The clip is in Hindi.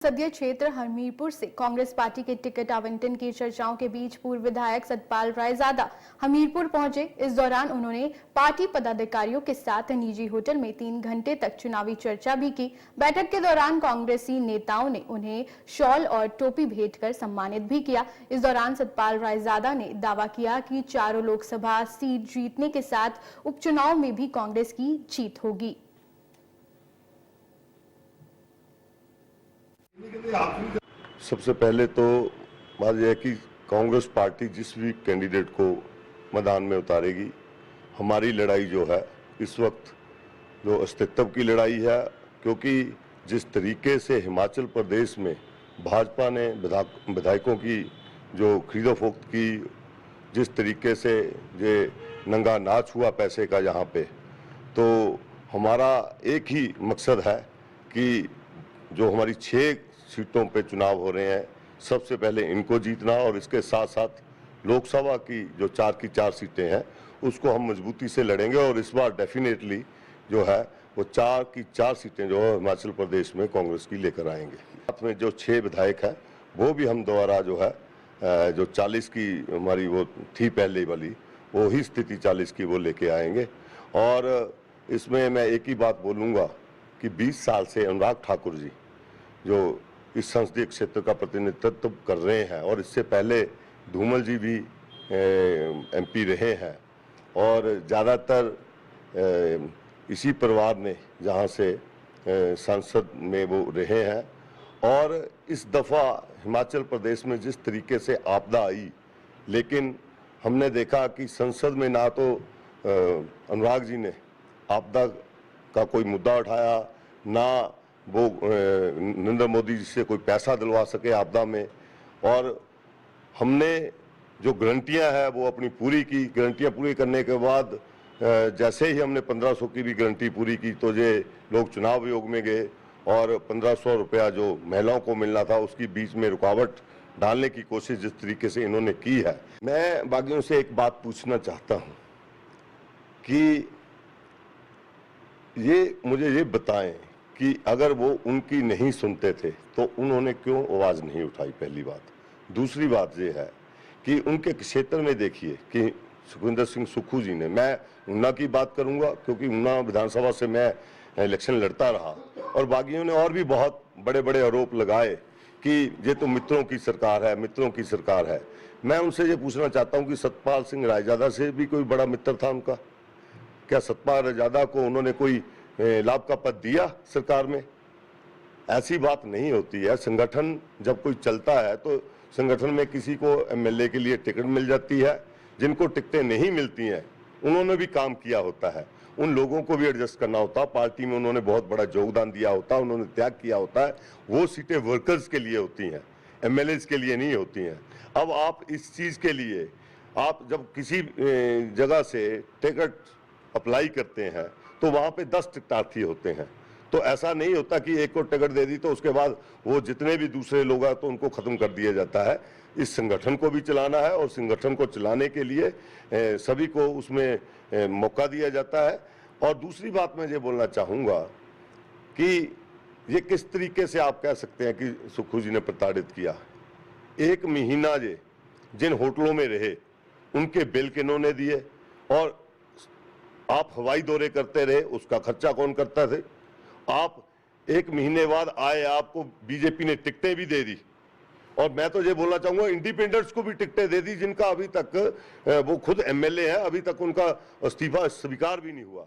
संसदीय क्षेत्र हमीरपुर से कांग्रेस पार्टी के टिकट आवंटन की चर्चाओं के बीच पूर्व विधायक सतपाल रायजादा हमीरपुर पहुंचे। इस दौरान उन्होंने पार्टी पदाधिकारियों के साथ निजी होटल में 3 घंटे तक चुनावी चर्चा भी की। बैठक के दौरान कांग्रेसी नेताओं ने उन्हें शॉल और टोपी भेंट कर सम्मानित भी किया। इस दौरान सतपाल रायजादा ने दावा किया कि चारों लोकसभा सीट जीतने के साथ उपचुनाव में भी कांग्रेस की जीत होगी। सबसे पहले तो बात यह है कि कांग्रेस पार्टी जिस भी कैंडिडेट को मैदान में उतारेगी, हमारी लड़ाई जो है इस वक्त जो अस्तित्व की लड़ाई है, क्योंकि जिस तरीके से हिमाचल प्रदेश में भाजपा ने विधायकों की जो खरीदो फरोख्त की, जिस तरीके से ये नंगा नाच हुआ पैसे का यहाँ पे, तो हमारा एक ही मकसद है कि जो हमारी 6 सीटों पे चुनाव हो रहे हैं, सबसे पहले इनको जीतना और इसके साथ साथ लोकसभा की जो 4 की 4 सीटें हैं उसको हम मजबूती से लड़ेंगे और इस बार डेफिनेटली जो है वो 4 की 4 सीटें जो है हिमाचल प्रदेश में कांग्रेस की लेकर आएंगे। साथ में जो 6 विधायक हैं वो भी हम दोबारा जो है जो 40 की हमारी वो थी पहले वाली, वो ही स्थिति 40 की वो लेके आएंगे। और इसमें मैं एक ही बात बोलूँगा कि 20 साल से अनुराग ठाकुर जी जो इस संसदीय क्षेत्र का प्रतिनिधित्व कर रहे हैं और इससे पहले धूमल जी भी एमपी रहे हैं और ज़्यादातर इसी परिवार ने जहां से संसद में वो रहे हैं। और इस दफ़ा हिमाचल प्रदेश में जिस तरीके से आपदा आई, लेकिन हमने देखा कि संसद में ना तो अनुराग जी ने आपदा का कोई मुद्दा उठाया, ना वो नरेंद्र मोदी जी से कोई पैसा दिलवा सके आपदा में। और हमने जो गारंटियां हैं वो अपनी पूरी की। गारंटियां पूरी करने के बाद जैसे ही हमने 1500 की भी गारंटी पूरी की तो ये लोग चुनाव आयोग में गए और 1500 रुपया जो महिलाओं को मिलना था उसकी बीच में रुकावट डालने की कोशिश जिस तरीके से इन्होंने की है। मैं बागियों से एक बात पूछना चाहता हूँ कि मुझे ये बताएं कि अगर वो उनकी नहीं सुनते थे तो उन्होंने क्यों आवाज़ नहीं उठाई, पहली बात। दूसरी बात ये है कि उनके क्षेत्र में देखिए कि सुखविंदर सिंह सुक्खू जी ने, मैं ऊना की बात करूंगा क्योंकि ऊना विधानसभा से मैं इलेक्शन लड़ता रहा, और बागियों ने और भी बहुत बड़े बड़े आरोप लगाए कि ये तो मित्रों की सरकार है, मित्रों की सरकार है। मैं उनसे ये पूछना चाहता हूँ कि सतपाल सिंह रायजादा से भी कोई बड़ा मित्र था उनका? क्या सतपाल रायजादा को उन्होंने कोई लाभ का पद दिया सरकार में? ऐसी बात नहीं होती है। संगठन जब कोई चलता है तो संगठन में किसी को एमएलए के लिए टिकट मिल जाती है, जिनको टिकटें नहीं मिलती हैं उन्होंने भी काम किया होता है, उन लोगों को भी एडजस्ट करना होता है। पार्टी में उन्होंने बहुत बड़ा योगदान दिया होता है, उन्होंने त्याग किया होता है। वो सीटें वर्कर्स के लिए होती हैं, एमएलएज के लिए नहीं होती हैं। अब आप इस चीज़ के लिए आप जब किसी जगह से टिकट अप्लाई करते हैं तो वहाँ पे 10 टिकटार्थी होते हैं, तो ऐसा नहीं होता कि एक को टिकट दे दी तो उसके बाद वो जितने भी दूसरे लोग हैं तो उनको ख़त्म कर दिया जाता है। इस संगठन को भी चलाना है और संगठन को चलाने के लिए सभी को उसमें मौका दिया जाता है। और दूसरी बात मैं ये बोलना चाहूँगा कि ये किस तरीके से आप कह सकते हैं कि सुक्खू जी ने प्रताड़ित किया। 1 महीना ये जिन होटलों में रहे उनके बिल किन्होंने दिए, और आप हवाई दौरे करते रहे, उसका खर्चा कौन करता थे? आप 1 महीने बाद आए, आपको बीजेपी ने टिकटें भी दे दी, और मैं तो ये बोलना चाहूंगा इंडिपेंडेंट्स को भी टिकटें दे दी जिनका अभी तक वो खुद एमएलए हैं, अभी तक उनका इस्तीफा स्वीकार भी नहीं हुआ।